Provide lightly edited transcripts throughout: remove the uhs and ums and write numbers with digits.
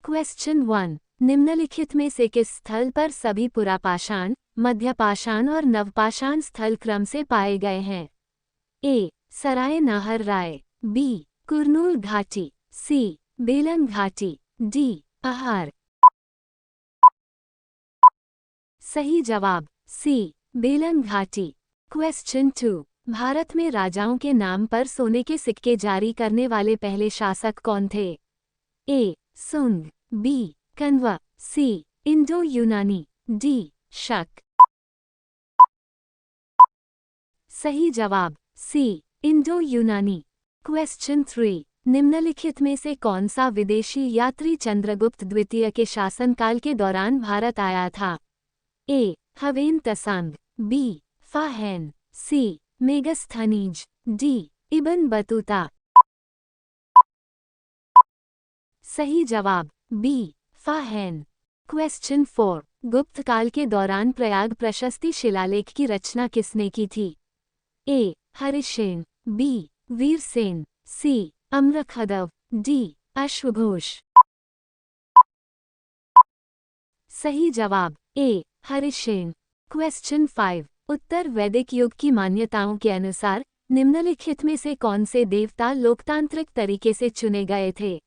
Question 1। निम्नलिखित में से किस स्थल पर सभी पुरापाषाण, मध्यपाषाण और नवपाषाण स्थल क्रम से पाए गए हैं? ए. सराय नाहर राय, बी. कुरनूल घाटी, सी. बेलन घाटी, डी. अहार। सही जवाब सी. बेलन घाटी। क्वेश्चन 2। भारत में राजाओं के नाम पर सोने के सिक्के जारी करने वाले पहले शासक कौन थे? ए. सुंग, बी. कण्व, सी. इंडो यूनानी, डी. शक। सही जवाब सी. इंडो यूनानी। क्वेश्चन 3। निम्नलिखित में से कौन सा विदेशी यात्री चंद्रगुप्त द्वितीय के शासनकाल के दौरान भारत आया था? A. Hiuen Tsang, B. Fahien, C. Megasthenes, D. Ibn Battuta. सही जवाब बी. फाहेन। क्वेश्चन 4। गुप्त काल के दौरान प्रयाग प्रशस्ति शिलालेख की रचना किसने की थी? ए. हरिसेन, बी. वीरसेन, सी. अम्रखदव, डी. अश्वघोष। सही जवाब ए. हरिसेन। क्वेश्चन 5। उत्तर वैदिक युग की मान्यताओं के अनुसार निम्नलिखित में से कौन से देवता लोकतांत्रिक तरीके से चुने गए थे?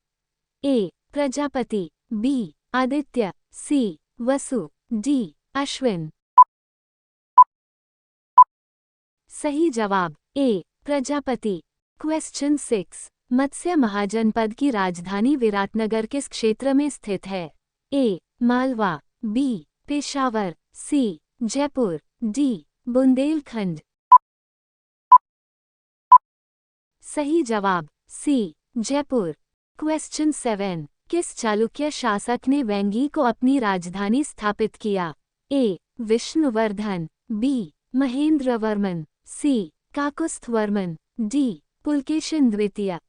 ए. प्रजापति, बी. आदित्य, सी. वसु, डी. अश्विन। सही जवाब ए. प्रजापति। क्वेश्चन 6। मत्स्य महाजनपद की राजधानी विराटनगर किस क्षेत्र में स्थित है? ए. मालवा, बी. पेशावर, सी. जयपुर, डी. बुंदेलखंड। सही जवाब सी. जयपुर। क्वेश्चन 7। किस चालुक्य शासक ने वेंगी को अपनी राजधानी स्थापित किया? ए. विष्णुवर्धन, बी. महेंद्रवर्मन, सी. काकुस्थवर्मन, डी. पुलकेशिन द्वितीय।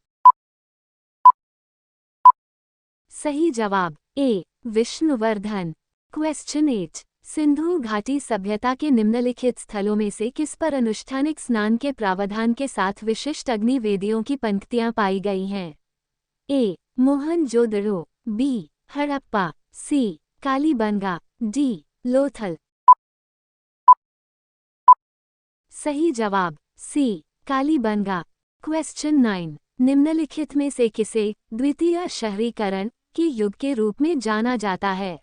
सही जवाब ए. विष्णुवर्धन। क्वेश्चन 8। सिंधु घाटी सभ्यता के निम्नलिखित स्थलों में से किस पर अनुष्ठानिक स्नान के प्रावधान के साथ विशिष्ट अग्नि वेदियों की पंक्तियां पाई गई हैं? ए. मोहनजोदड़ो, बी. हड़प्पा, सी. कालीबंगा, डी. लोथल। सही जवाब सी. कालीबंगा। क्वेश्चन 9। निम्नलिखित में से किसे द्वितीय शहरीकरण के युग के रूप में जाना जाता है?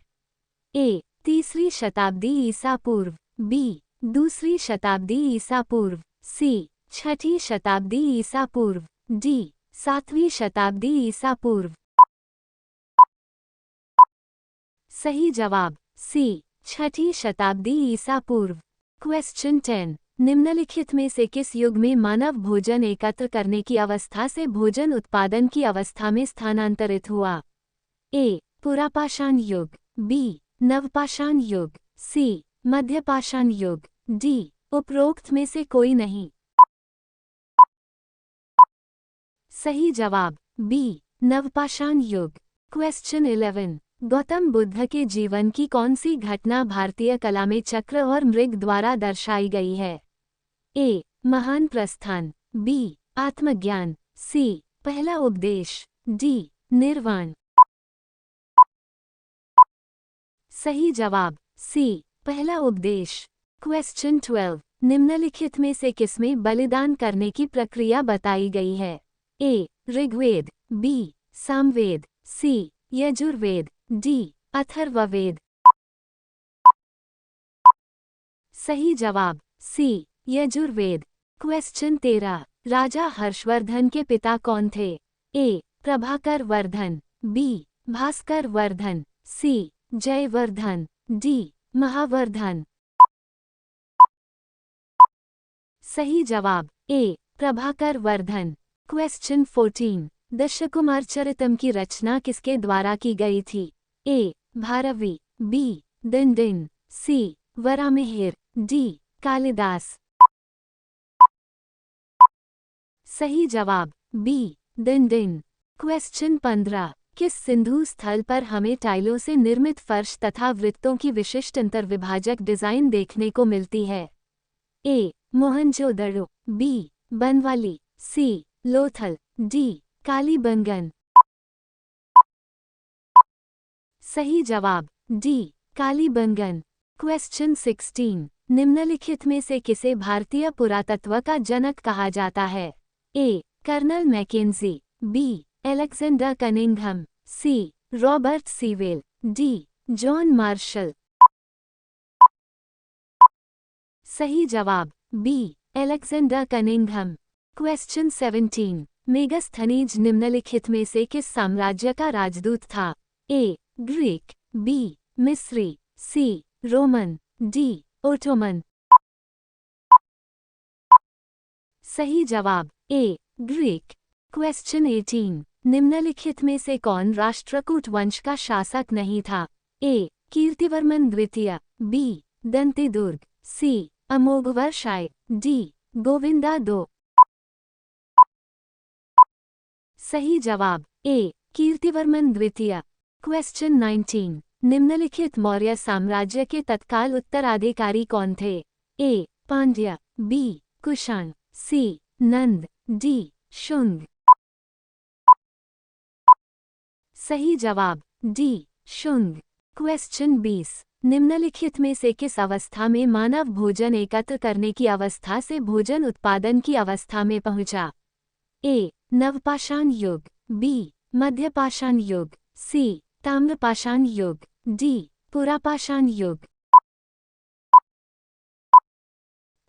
ए. तीसरी शताब्दी ईसा पूर्व, बी. दूसरी शताब्दी ईसा पूर्व, सी. छठी शताब्दी ईसा पूर्व, डी. सातवीं शताब्दी ईसा पूर्व। सही जवाब सी. छठी शताब्दी ईसा पूर्व। क्वेश्चन 10। निम्नलिखित में से किस युग में मानव भोजन एकत्र करने की अवस्था से भोजन उत्पादन की अवस्था में स्थानांतरित हुआ? ए. पुरापाषाण युग, बी. नवपाषाण युग, सी. मध्यपाषाण युग, डी. उपरोक्त में से कोई नहीं। सही जवाब बी. नवपाषाण युग। क्वेश्चन 11। गौतम बुद्ध के जीवन की कौन सी घटना भारतीय कला में चक्र और मृग द्वारा दर्शाई गई है? ए. महान प्रस्थान, बी. आत्मज्ञान, सी. पहला उपदेश, डी. निर्वाण। सही जवाब सी. पहला उपदेश। क्वेश्चन 12। निम्नलिखित में से किसमें बलिदान करने की प्रक्रिया बताई गई है? ए. ऋग्वेद, बी. सामवेद, सी. यजुर्वेद, डी. अथर्ववेद। सही जवाब सी. यजुर्वेद। क्वेश्चन 13। राजा हर्षवर्धन के पिता कौन थे? ए. प्रभाकर वर्धन, बी. भास्कर वर्धन, सी. जयवर्धन, डी. महावर्धन। सही जवाब ए. प्रभाकर वर्धन। क्वेश्चन 14। दशकुमार चरितम की रचना किसके द्वारा की गई थी? ए. भारवी, बी. दिनदिन, सी. वरामिहिर, डी. कालिदास। सही जवाब बी. दिनदिन। क्वेश्चन 15। किस सिंधु स्थल पर हमें टाइलों से निर्मित फर्श तथा वृत्तों की विशिष्ट अंतर्विभाजक डिजाइन देखने को मिलती है? ए. मोहनजोदड़ो, बी. बनवाली, सी. लोथल, डी. कालीबंगन। सही जवाब डी कालीबंगन। क्वेश्चन 16 निम्नलिखित में से किसे भारतीय पुरातत्व का जनक कहा जाता है? A colonel Mackenzie, B Alexander Cunningham, C Robert Sewell, D John Marshall. सही जवाब B Alexander Cunningham. Question 17 Megasthenes निम्नलिखित में से किस साम्राज्य का राजदूत था? ए ग्रीक, बी मिस्री, सी रोमन, डी ओटोमन। सही जवाब ए ग्रीक। क्वेश्चन 18 निम्नलिखित में से कौन राष्ट्रकूट वंश का शासक नहीं था? ए कीर्तिवर्मन द्वितीय, बी दंतिदुर्ग, सी अमोघवर्षाय, डी गोविंदा दो। सही जवाब ए कीर्तिवर्मन द्वितीय। क्वेश्चन 19 निम्नलिखित मौर्य साम्राज्य के तत्काल उत्तराधिकारी कौन थे? ए पांड्य, बी कुषाण, सी नंद, डी शुंग। सही जवाब डी शुंग। क्वेश्चन 20 निम्नलिखित में से किस अवस्था में मानव भोजन एकत्र करने की अवस्था से भोजन उत्पादन की अवस्था में पहुंचा? ए नवपाषाण युग, बी मध्यपाषाण युग, सी ताम्रपाषाण युग, डी पुरापाषाण युग।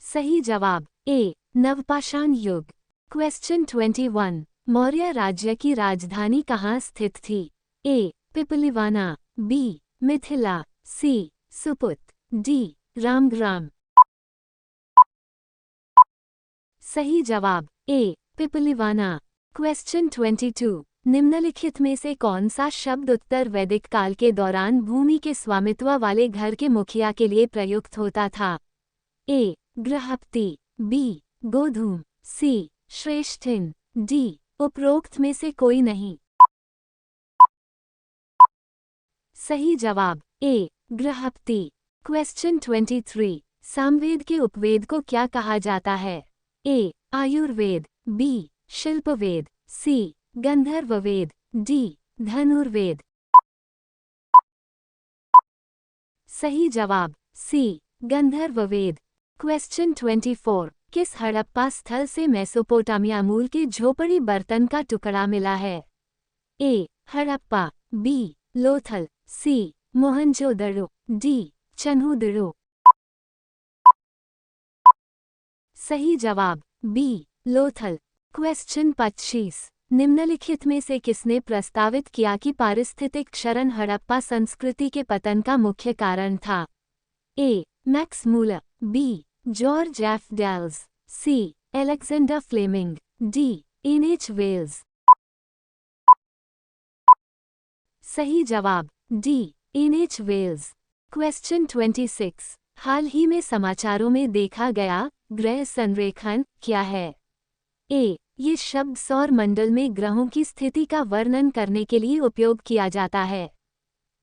सही जवाब ए नवपाषाण युग। क्वेश्चन 21 मौर्य राज्य की राजधानी कहाँ स्थित थी? ए पिपलिवाना, बी मिथिला, सी सुपुत, डी रामग्राम। सही जवाब ए पिपलिवाना। क्वेश्चन 22 निम्नलिखित में से कौन सा शब्द उत्तर वैदिक काल के दौरान भूमि के स्वामित्व वाले घर के मुखिया के लिए प्रयुक्त होता था? ए गृहपति, बी गोधूम, सी श्रेष्ठिन, डी उपरोक्त में से कोई नहीं। सही जवाब ए गृहपति। क्वेश्चन 23 सामवेद के उपवेद को क्या कहा जाता है? ए आयुर्वेद, बी शिल्पवेद, सी गंधर्ववेद, डी धनुर्वेद। सही जवाब सी गंधर्ववेद। क्वेश्चन 24 किस हड़प्पा स्थल से मेसोपोटामिया मूल के झोपड़ी बर्तन का टुकड़ा मिला है? ए हड़प्पा, बी लोथल, सी मोहनजोदड़ो, डी चन्हूदड़ो। सही जवाब बी लोथल। क्वेश्चन 25 निम्नलिखित में से किसने प्रस्तावित किया कि पारिस्थितिक क्षरण हड़प्पा संस्कृति के पतन का मुख्य कारण था? A Max Muller, B George F Dales, C Alexander Fleming, D NH Wells. सही जवाब डी एनएच वेल्स। क्वेश्चन 26 हाल ही में समाचारों में देखा गया ग्रह संरेखण क्या है? ए ये शब्द सौर मंडल में ग्रहों की स्थिति का वर्णन करने के लिए उपयोग किया जाता है।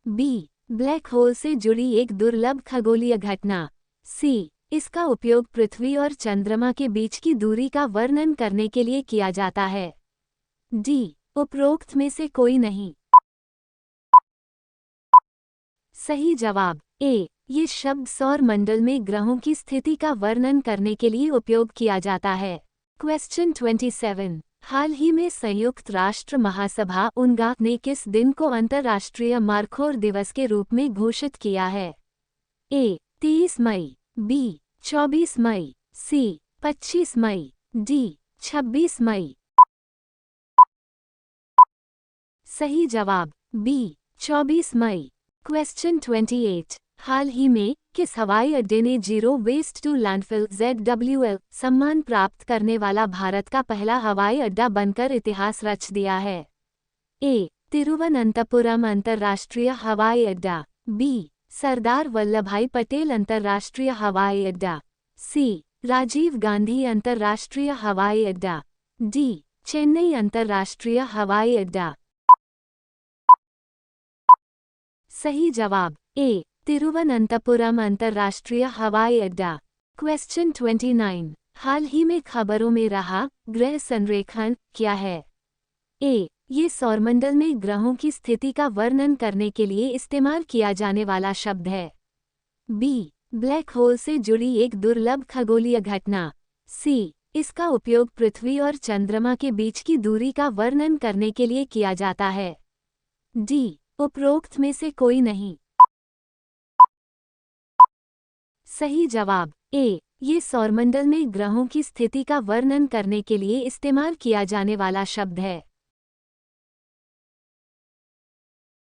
बी ब्लैक होल से जुड़ी एक दुर्लभ खगोलीय घटना, सी इसका उपयोग पृथ्वी और चंद्रमा के बीच की दूरी का वर्णन करने के लिए किया जाता है, डी उपरोक्त में से कोई नहीं। सही जवाब ए ये शब्द सौर मंडल में ग्रहों की स्थिति का वर्णन करने के लिए उपयोग किया जाता है। क्वेश्चन 27 हाल ही में संयुक्त राष्ट्र महासभा UNGA ने किस दिन को अंतर्राष्ट्रीय मरखोर दिवस के रूप में घोषित किया है? ए 23 मई, बी 24 मई, सी 25 मई, डी 26 मई। सही जवाब बी 24 मई। क्वेश्चन 28 हाल ही में किस हवाई अड्डे ने zero waste to landfill ZWL सम्मान प्राप्त करने वाला भारत का पहला हवाई अड्डा बनकर इतिहास रच दिया है? ए तिरुवनंतपुरम अंतर्राष्ट्रीय हवाई अड्डा, बी सरदार वल्लभभाई पटेल अंतर्राष्ट्रीय हवाई अड्डा, सी राजीव गांधी अंतर्राष्ट्रीय हवाई अड्डा, डी चेन्नई अंतर्राष्ट्रीय हवाई अड्डा। सही जवाब ए तिरुवनंतपुरम अंतर्राष्ट्रीय हवाई अड्डा। क्वेश्चन 29 हाल ही में खबरों में रहा ग्रह संरेखण क्या है? ए ये सौरमंडल में ग्रहों की स्थिति का वर्णन करने के लिए इस्तेमाल किया जाने वाला शब्द है। बी, ब्लैक होल से जुड़ी एक दुर्लभ खगोलीय घटना। सी, इसका उपयोग पृथ्वी और चंद्रमा के बीच की दूरी का वर्णन करने के लिए किया जाता है। डी, उपरोक्त में से कोई नहीं। सही जवाब ए, ये सौरमंडल में ग्रहों की स्थिति का वर्णन करने के लिए इस्तेमाल किया जाने वाला शब्द है।